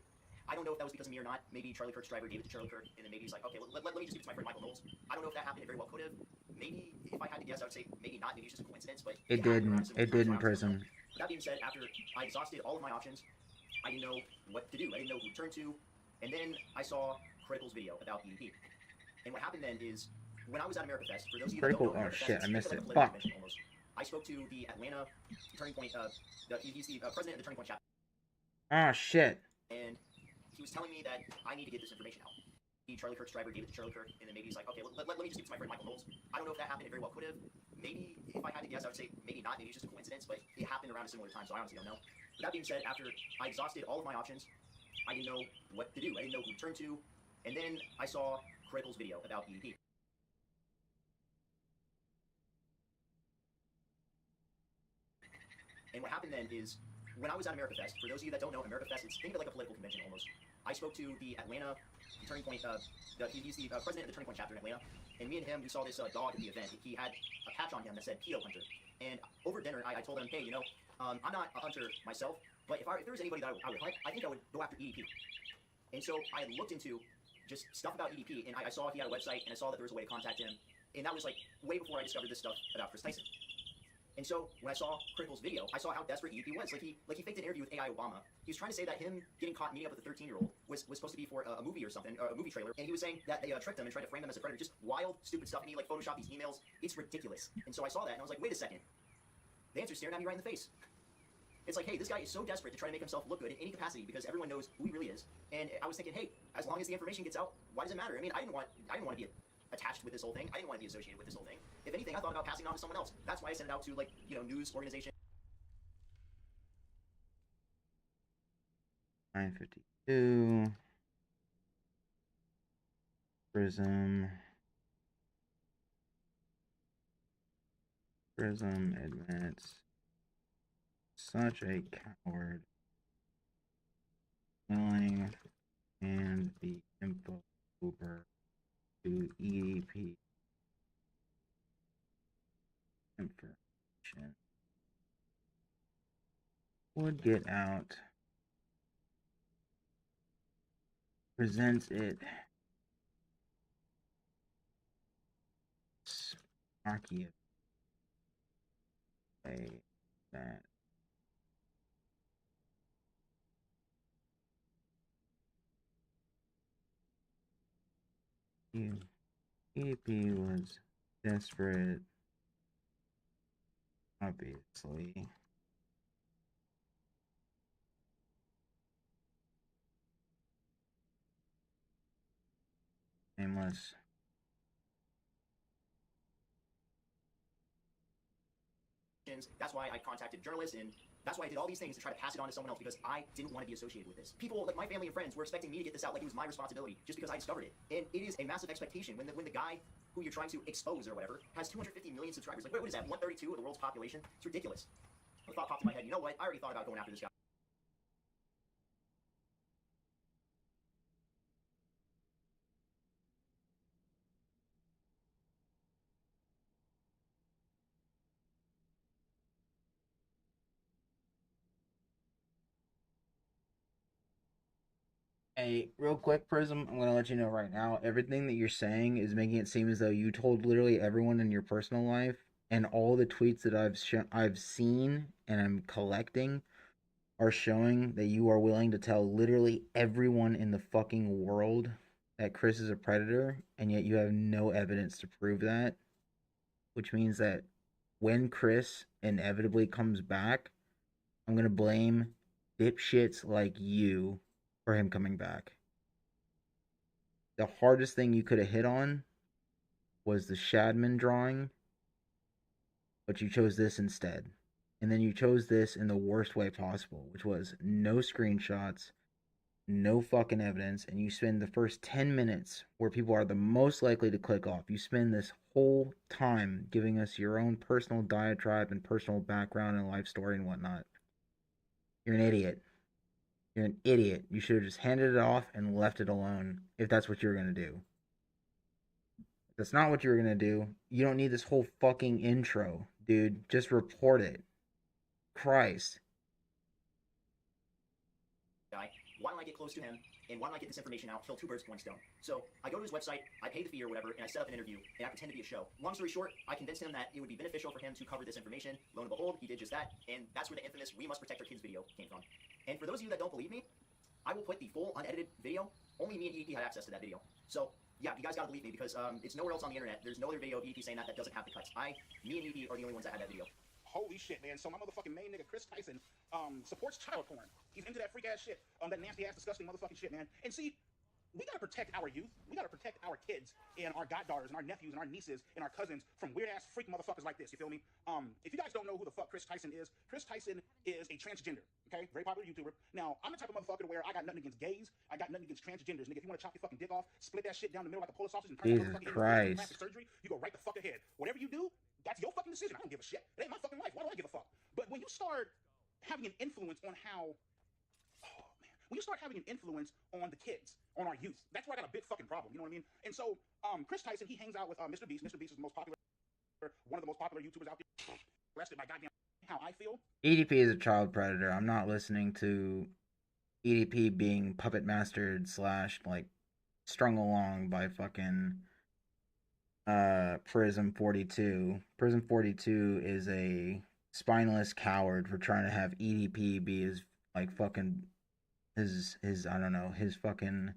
I don't know if that was because of me or not. Maybe Charlie Kirk's driver gave it to Charlie Kirk, and then maybe he's like, okay, let me just give it to my friend Michael Knowles. I don't know if that happened. It very well could have. Maybe, if I had to guess, I would say maybe not. Maybe it's just a coincidence, but it didn't. It didn't, Prism. With that being said, after I exhausted all of my options, I didn't know what to do. I didn't know who to turn to. And then I saw Critical's video about EDP. And what happened then is, when I was at America Fest, for those of you that don't know, Oh shit, I missed it. Fuck. I spoke to the Atlanta Turning Point, he's the president of the Turning Point chapter. Ah shit. And he was telling me that I need to get this information out. Charlie Kirk's driver gave it to Charlie Kirk, and then maybe he's like, okay, let me just give it to my friend Michael Knowles. I don't know if that happened. It very well could have. Maybe, if I had to guess, I would say maybe not. Maybe it's just a coincidence, but it happened around a similar time, so I honestly don't know. With that being said, after I exhausted all of my options, I didn't know what to do. I didn't know who to turn to. And then I saw Critical's video about EDP. And what happened then is, when I was at America Fest, for those of you that don't know, America Fest, it's think of it like a political convention almost. I spoke to the Atlanta Turning Point, he's the president of the Turning Point chapter in Atlanta, and me and him, we saw this dog at the event. He had a patch on him that said Keto Hunter. And over dinner, I told him, hey, you know, I'm not a hunter myself, but if there was anybody that I would hunt, I think I would go after EDP. And so I had looked into just stuff about EDP, and I saw he had a website, and I saw that there was a way to contact him. And that was like way before I discovered this stuff about Chris Tyson. And so when I saw Critical's video, I saw how desperate EDP was. Like he faked an interview with AI Obama. He was trying to say that him getting caught meeting up with a 13-year-old was supposed to be for a movie or something, a movie trailer. And he was saying that they tricked him and tried to frame him as a predator. Just wild, stupid stuff. And he like photoshopped these emails. It's ridiculous. And so I saw that and I was like, wait a second. The answer's staring at me right in the face. It's like, hey, this guy is so desperate to try to make himself look good in any capacity because everyone knows who he really is. And I was thinking, hey, as long as the information gets out, why does it matter? I mean, I didn't want to be attached with this whole thing. I didn't want to be associated with this whole thing. If anything, I thought about passing it on to someone else. That's why I sent it out to, like, you know, news organization. 952. Prism admits such a coward, killing and the info over to EDP information would get out, presents it sparky way that EDP was desperate, obviously. Nameless. That's why I contacted journalists, and that's why I did all these things to try to pass it on to someone else, because I didn't want to be associated with this. People, like my family and friends, were expecting me to get this out like it was my responsibility just because I discovered it. And it is a massive expectation when the guy who you're trying to expose or whatever has 250 million subscribers. Like, what is that, 132 of the world's population? It's ridiculous. The thought popped in my head, you know what, I already thought about going after this guy. Hey, real quick, Prism, I'm going to let you know right now, everything that you're saying is making it seem as though you told literally everyone in your personal life, and all the tweets that I've seen and I'm collecting are showing that you are willing to tell literally everyone in the fucking world that Chris is a predator, and yet you have no evidence to prove that, which means that when Chris inevitably comes back, I'm going to blame dipshits like you for him coming back. The hardest thing you could have hit on was the Shadman drawing, but you chose this instead. And then you chose this in the worst way possible, which was no screenshots, no fucking evidence, and you spend the first 10 minutes where people are the most likely to click off. You spend this whole time giving us your own personal diatribe and personal background and life story and whatnot. You're an idiot. You're an idiot. You should have just handed it off and left it alone if that's what you were going to do. If that's not what you were going to do, you don't need this whole fucking intro, dude. Just report it. Christ. Why don't I get close to him, and why don't I get this information out, kill two birds with one stone? So I go to his website, I pay the fee or whatever, and I set up an interview, and I pretend to be a show. Long story short, I convinced him that it would be beneficial for him to cover this information. Lo and behold, he did just that, and that's where the infamous "We Must Protect Our Kids" video came from. And for those of you that don't believe me, I will put the full unedited video. Only me and EDP had access to that video. So yeah, you guys gotta believe me, because it's nowhere else on the internet. There's no other video of EDP saying that doesn't have the cuts. Me and EDP are the only ones that had that video. Holy shit, man. So my motherfucking main nigga, Chris Tyson, supports child porn. He's into that freak ass shit. That nasty ass, disgusting motherfucking shit, man. And see, we gotta protect our youth. We gotta protect our kids and our goddaughters and our nephews and our nieces and our cousins from weird ass freak motherfuckers like this. You feel me? If you guys don't know who the fuck Chris Tyson is a transgender. Okay, very popular YouTuber. Now, I'm the type of motherfucker to where I got nothing against gays. I got nothing against transgenders. Nigga, if you want to chop your fucking dick off, split that shit down the middle like a polar sausage and turn that Jesus motherfucker into Christ. plastic surgery, you go right the fuck ahead. Whatever you do, that's your fucking decision. I don't give a shit. It ain't my fucking life. Why do I give a fuck? But when you start having an influence on how when you start having an influence on the kids, on our youth, that's where I got a big fucking problem. You know what I mean? And so, Chris Tyson, he hangs out with Mr. Beast. Mr. Beast is the most popular, one of the most popular YouTubers out there. Arrested by goddamn how I feel. EDP is a child predator. I'm not listening to EDP being puppet mastered / like strung along by fucking Prism42. Prism42 is a spineless coward for trying to have EDP be his like fucking his I don't know, his fucking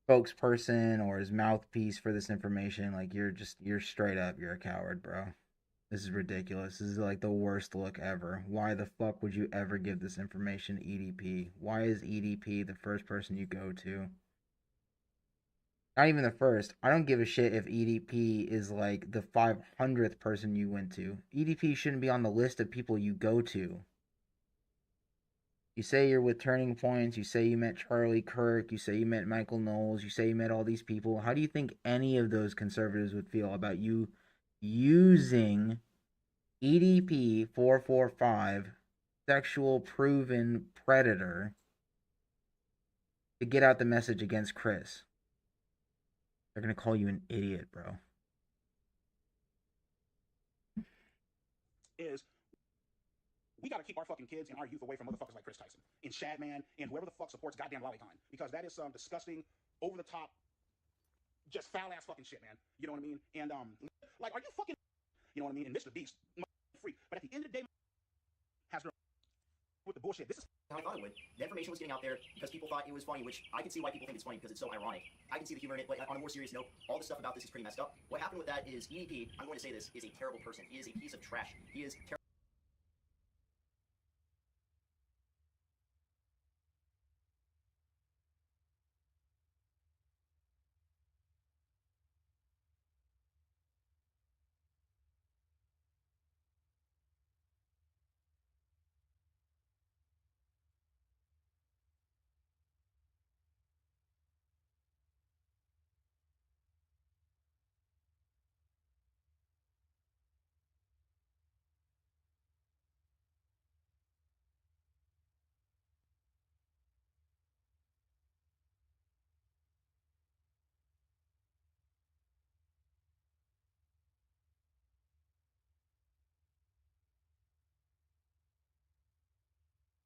spokesperson or his mouthpiece for this information. Like you're straight up, you're a coward, bro. This is ridiculous. This is like the worst look ever. Why the fuck would you ever give this information to EDP? Why is EDP the first person you go to? Not even the first. I don't give a shit if EDP is like the 500th person you went to. EDP shouldn't be on the list of people you go to. You say you're with Turning Points, you say you met Charlie Kirk, you say you met Michael Knowles, you say you met all these people. How do you think any of those conservatives would feel about you using EDP 445, sexual proven predator, to get out the message against Chris? They're gonna call you an idiot, bro. Is we got to keep our fucking kids and our youth away from motherfuckers like Chris Tyson and Shadman and whoever the fuck supports goddamn Lolicon, because that is some disgusting, over the top, just foul ass fucking shit, man. You know what I mean? And like, are you fucking? You know what I mean? And Mr. Beast, free, but at the end of the day, has no with the bullshit. This is how I thought it would. The information was getting out there because people thought it was funny, which I can see why people think it's funny because it's so ironic. I can see the humor in it, but on a more serious note, all the stuff about this is pretty messed up. What happened with that is EDP, I'm going to say this, is a terrible person. He is a piece of trash. He is terrible.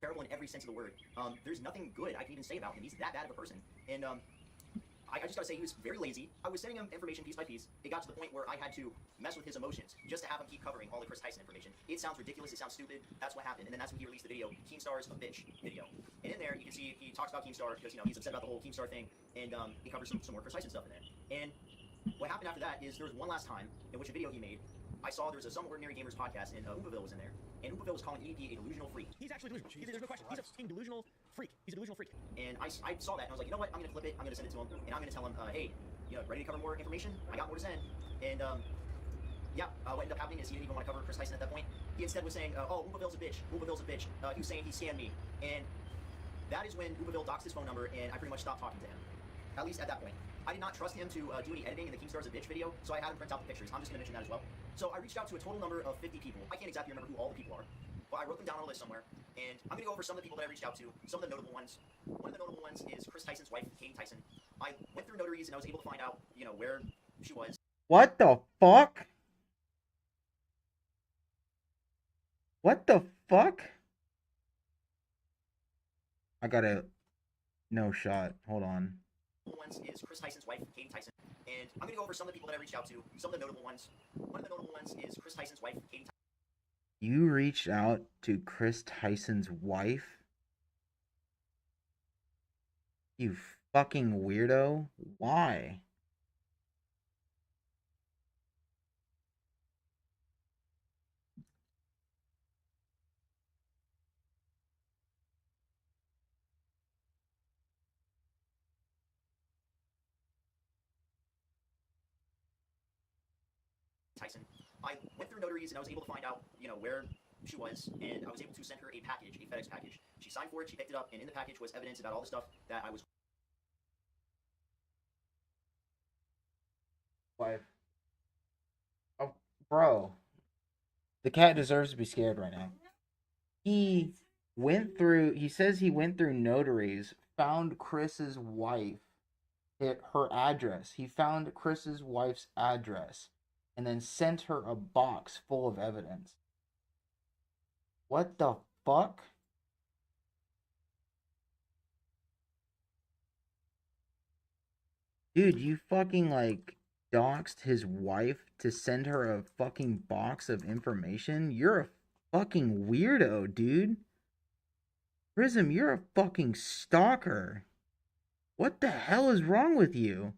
Terrible in every sense of the word. There's nothing good I can even say about him. He's that bad of a person. And I just gotta say, he was very lazy. I was sending him information piece by piece. It got to the point where I had to mess with his emotions just to have him keep covering all the Chris Tyson information. It sounds ridiculous. It sounds stupid. That's what happened. And then that's when he released the video, Keemstar's a bitch video. And in there, you can see he talks about Keemstar because, you know, he's upset about the whole Keemstar thing. And he covers some more Chris Tyson stuff in there. And what happened after that is there was one last time in which a video he made, I saw there was a Some Ordinary Gamers podcast, and Oopaville was in there. And Oopaville was calling EDP a delusional freak. He's actually delusional. There's no question. He's a fucking delusional freak. He's a delusional freak. And I saw that, and I was like, you know what? I'm going to flip it. I'm going to send it to him, and I'm going to tell him, hey, you know, ready to cover more information? I got more to send. And, yeah, what ended up happening is he didn't even want to cover Chris Tyson at that point. He instead was saying, oh, Oopaville's a bitch. Oopaville's a bitch. He was saying he scanned me. And that is when Oopaville doxed his phone number, and I pretty much stopped talking to him. At least at that point. I did not trust him to do any editing in the Keemstar's a bitch video, so I had him print out the pictures. I'm just going to mention that as well. So I reached out to a total number of 50 people. I can't exactly remember who all the people are, but I wrote them down on a list somewhere, and I'm going to go over some of the people that I reached out to, some of the notable ones. One of the notable ones is Chris Tyson's wife, Katie Tyson. I went through notaries, and I was able to find out, you know, where she was. What the fuck? What the fuck? I gotta... No shot. Hold on. Ones is Chris Tyson's wife, Katie Tyson. And I'm going to go over some of the people that I reached out to, some of the notable ones. One of the notable ones is Chris Tyson's wife, Katie Tyson. You reached out to Chris Tyson's wife? You fucking weirdo. Why? Tyson. I went through notaries and I was able to find out, you know, where she was, and I was able to send her a package, a FedEx package. She signed for it, she picked it up, and in the package was evidence about all the stuff that I was. Wife. Oh, bro. The cat deserves to be scared right now. He says he went through notaries, found Chris's wife, her address. He found Chris's wife's address, and then sent her a box full of evidence. What the fuck? Dude, you fucking like doxed his wife to send her a fucking box of information? You're a fucking weirdo, dude. Prism, you're a fucking stalker. What the hell is wrong with you?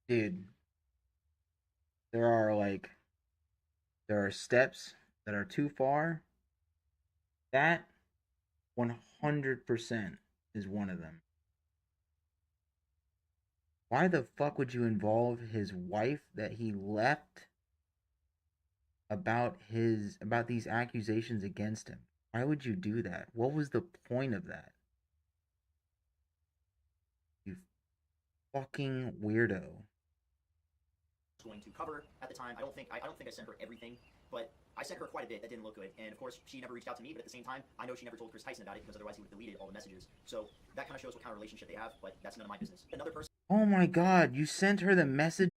Dude, there are steps that are too far. That 100% is one of them. Why the fuck would you involve his wife that he left about these accusations against him? Why would you do that? What was the point of that? You fucking weirdo. Going to cover at the time. I don't think I sent her everything, but I sent her quite a bit that didn't look good. And of course, she never reached out to me. But at the same time, I know she never told Chris Tyson about it because otherwise he would have deleted all the messages. So that kind of shows what kind of relationship they have. But that's none of my business. Another person. Oh my god, you sent her the message